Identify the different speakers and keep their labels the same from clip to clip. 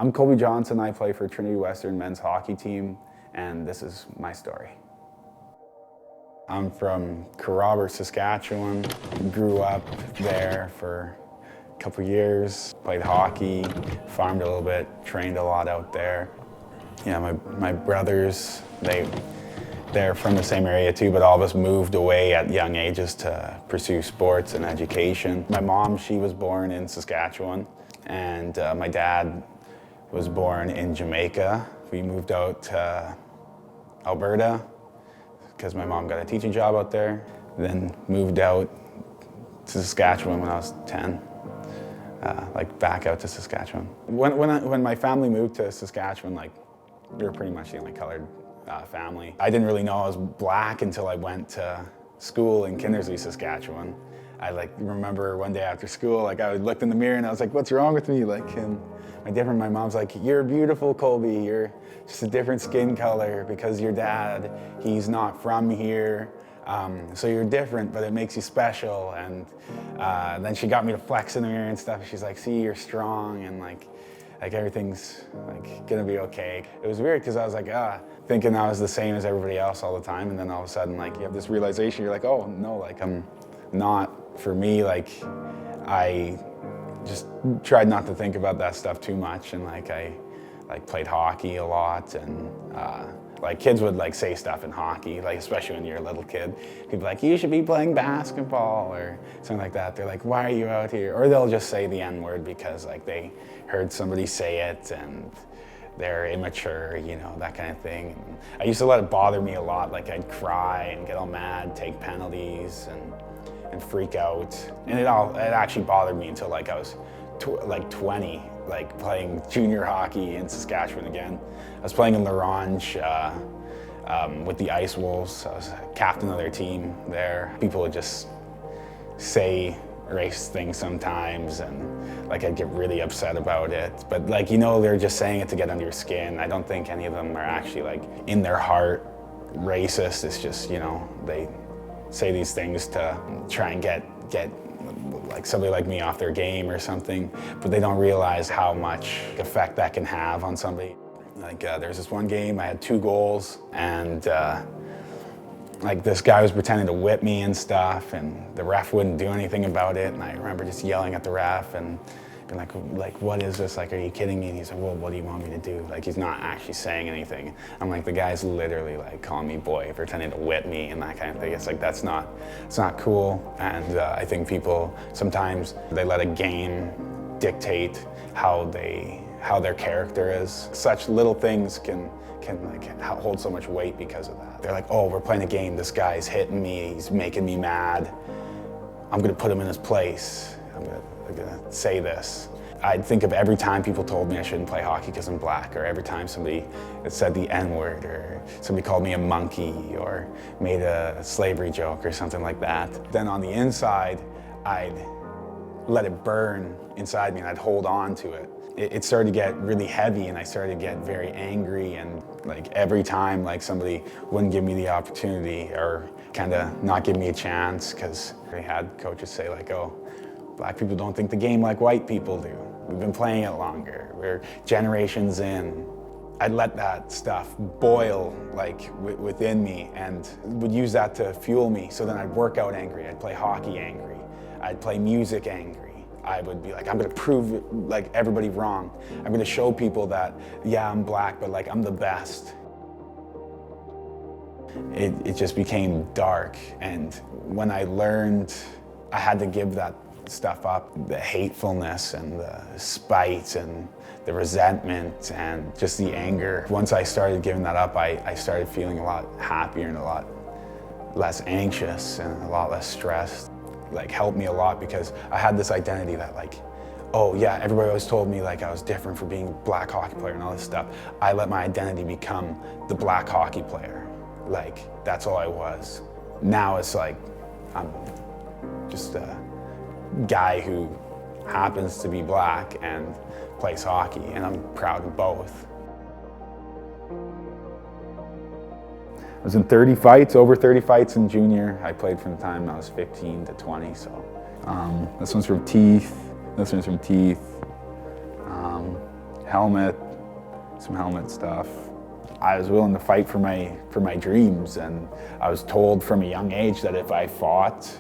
Speaker 1: I'm Kolby Johnson. I play for Trinity Western men's hockey team, and this is my story. I'm from Coverstar, Saskatchewan. Grew up there for a couple years, played hockey, farmed a little bit, trained a lot out there. Yeah, my brothers, they're from the same area too, but all of us moved away at young ages to pursue sports and education. My mom, she was born in Saskatchewan, and my dad was born in Jamaica. We moved out to Alberta because my mom got a teaching job out there. Then moved out to Saskatchewan when I was 10, back out to Saskatchewan. When my family moved to Saskatchewan, we were pretty much the only colored family. I didn't really know I was black until I went to school in Kindersley, Saskatchewan. I remember one day after school, I looked in the mirror and I was like, "What's wrong with me?" My mom's like, "You're beautiful, Kolby. You're just a different skin color because your dad, he's not from here. So you're different, but it makes you special." And then she got me to flex in the mirror and stuff. She's like, "See, you're strong and everything's gonna be okay." It was weird because I was thinking I was the same as everybody else all the time, and then all of a sudden you have this realization. You're like, "Oh no, I'm not." For me, I just tried not to think about that stuff too much, and I played hockey a lot, and kids would say stuff in hockey, especially when you're a little kid. People be like, "You should be playing basketball," or something like that. They're like, "Why are you out here?" Or they'll just say the N-word because they heard somebody say it and they're immature, that kind of thing. And I used to let it bother me a lot. I'd cry and get all mad, take penalties, and freak out. And it actually bothered me until I was 20, playing junior hockey in Saskatchewan again. I was playing in L'Orange with the Ice Wolves. I was captain of their team there. People would just say racist things sometimes, and I'd get really upset about it. But they're just saying it to get under your skin. I don't think any of them are actually in their heart racist. It's just, they say these things to try and get somebody like me off their game or something, but they don't realize how much effect that can have on somebody. There's this one game, I had 2 goals, and this guy was pretending to whip me and stuff, and the ref wouldn't do anything about it, and I remember just yelling at the ref and being like, "What is this? Are you kidding me?" And he's like, "Well, what do you want me to do?" He's not actually saying anything. I'm like, the guy's literally calling me boy, pretending to whip me and that kind of thing. It's it's not cool. And I think people sometimes they let a game dictate how their character is. Such little things can hold so much weight because of that. They're like, "Oh, we're playing a game. This guy's hitting me. He's making me mad. I'm gonna put him in his place. I'm gonna say this." I'd think of every time people told me I shouldn't play hockey because I'm black, or every time somebody said the N-word, or somebody called me a monkey, or made a slavery joke or something like that. Then on the inside, I'd let it burn inside me and I'd hold on to it. It started to get really heavy, and I started to get very angry, and every time somebody wouldn't give me the opportunity or kind of not give me a chance, because they had coaches say "Oh, black people don't think the game like white people do. We've been playing it longer. We're generations in." I'd let that stuff boil within me, and would use that to fuel me. So then I'd work out angry. I'd play hockey angry. I'd play music angry. I would be I'm gonna prove everybody wrong. I'm gonna show people that, yeah, I'm black, but I'm the best. It just became dark, and when I learned I had to give that stuff up, the hatefulness and the spite and the resentment and just the anger. Once I started giving that up, I started feeling a lot happier and a lot less anxious and a lot less stressed. Helped me a lot, because I had this identity that oh yeah, everybody always told me I was different for being a black hockey player and all this stuff. I let my identity become the black hockey player. That's all I was. Now it's I'm just a guy who happens to be black and plays hockey, and I'm proud of both. I was in 30 fights, over 30 fights in junior. I played from the time I was 15 to 20, so. This one's from teeth, this one's from teeth. helmet, some helmet stuff. I was willing to fight for my dreams, and I was told from a young age that if I fought,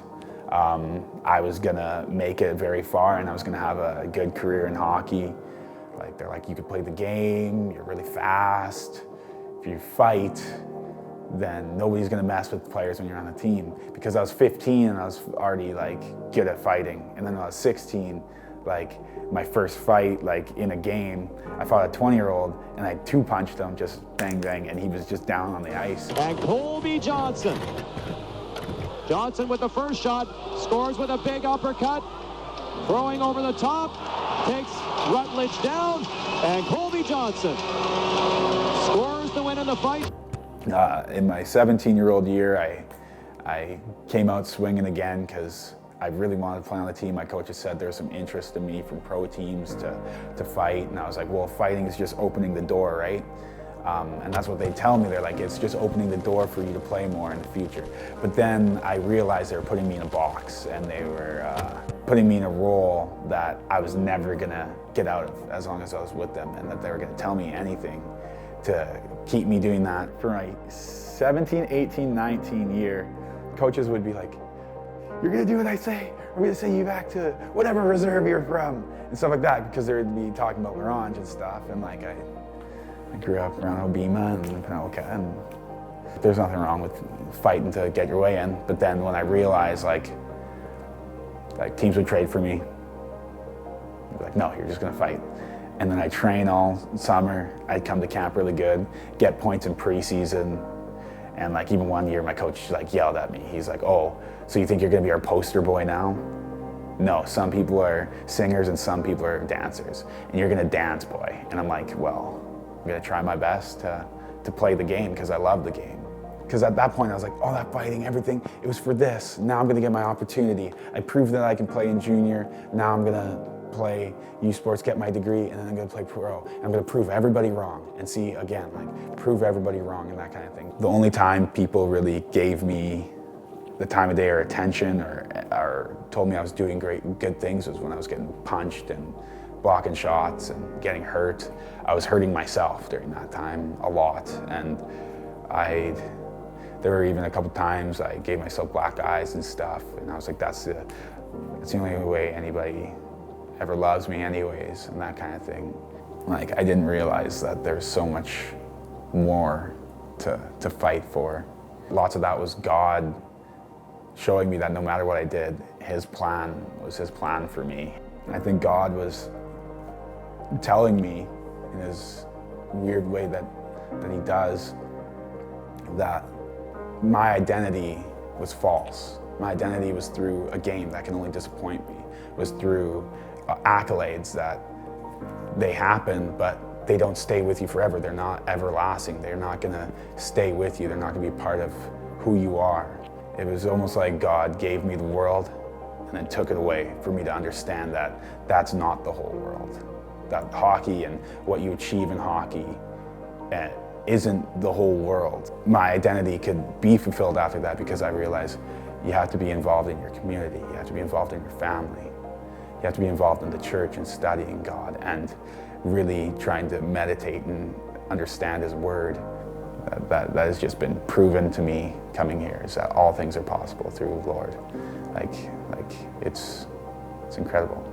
Speaker 1: I was gonna make it very far and I was gonna have a good career in hockey. Like, they're like, you could play the game, you're really fast. If you fight, then nobody's gonna mess with the players when you're on the team. Because I was 15 and I was already like good at fighting. And then when I was 16, like my first fight, like in a game, I fought a 20-year-old and I two-punched him, just bang, bang, and he was just down on the ice.
Speaker 2: And Kolby Johnson. Johnson with the first shot, scores with a big uppercut, throwing over the top, takes Rutledge down, and Kolby Johnson scores the win in the fight.
Speaker 1: In my 17-year-old year, I came out swinging again because I really wanted to play on the team. My coaches said there's some interest in me from pro teams to fight, and I was like, well, fighting is just opening the door, right? And that's what they tell me. They're like, it's just opening the door for you to play more in the future. But then I realized they were putting me in a box, and they were putting me in a role that I was never gonna get out of as long as I was with them, and that they were gonna tell me anything to keep me doing that. For my 17, 18, 19 year, coaches would be like, you're gonna do what I say. I'm gonna send you back to whatever reserve you're from, and stuff like that, because they'd be talking about Orange and stuff, and like I grew up around Obima and Penelka, and there's nothing wrong with fighting to get your way in. But then when I realized like teams would trade for me, they'd be like, no, you're just gonna fight. And then I train all summer. I'd come to camp really good, get points in preseason, and like even one year my coach like yelled at me. He's like, oh, so you think you're gonna be our poster boy now? No, some people are singers and some people are dancers, and you're gonna dance, boy. And I'm like, well, I'm gonna try my best to play the game because I love the game. Because at that point I was like, all that fighting, everything, it was for this. Now I'm gonna get my opportunity. I proved that I can play in junior. Now I'm gonna play U Sports, get my degree, and then I'm gonna play pro. I'm gonna prove everybody wrong and see again, like prove everybody wrong and that kind of thing. The only time people really gave me the time of day or attention or told me I was doing good things was when I was getting punched and blocking shots and getting hurt. I was hurting myself during that time a lot, and there were even a couple times I gave myself black eyes and stuff, and I was like, that's the only way anybody ever loves me anyways, and that kind of thing. Like, I didn't realize that there's so much more to fight for. Lots of that was God showing me that no matter what I did, His plan was His plan for me. I think God was telling me in His weird way that He does, that my identity was false. My identity was through a game that can only disappoint me, was through accolades that they happen, but they don't stay with you forever. They're not everlasting. They're not gonna stay with you. They're not gonna be part of who you are. It was almost like God gave me the world and then took it away for me to understand that that's not the whole world. That hockey and what you achieve in hockey isn't the whole world. My identity could be fulfilled after that because I realized you have to be involved in your community, you have to be involved in your family, you have to be involved in the church and studying God and really trying to meditate and understand His Word. That has just been proven to me coming here, is that all things are possible through the Lord. Like it's incredible.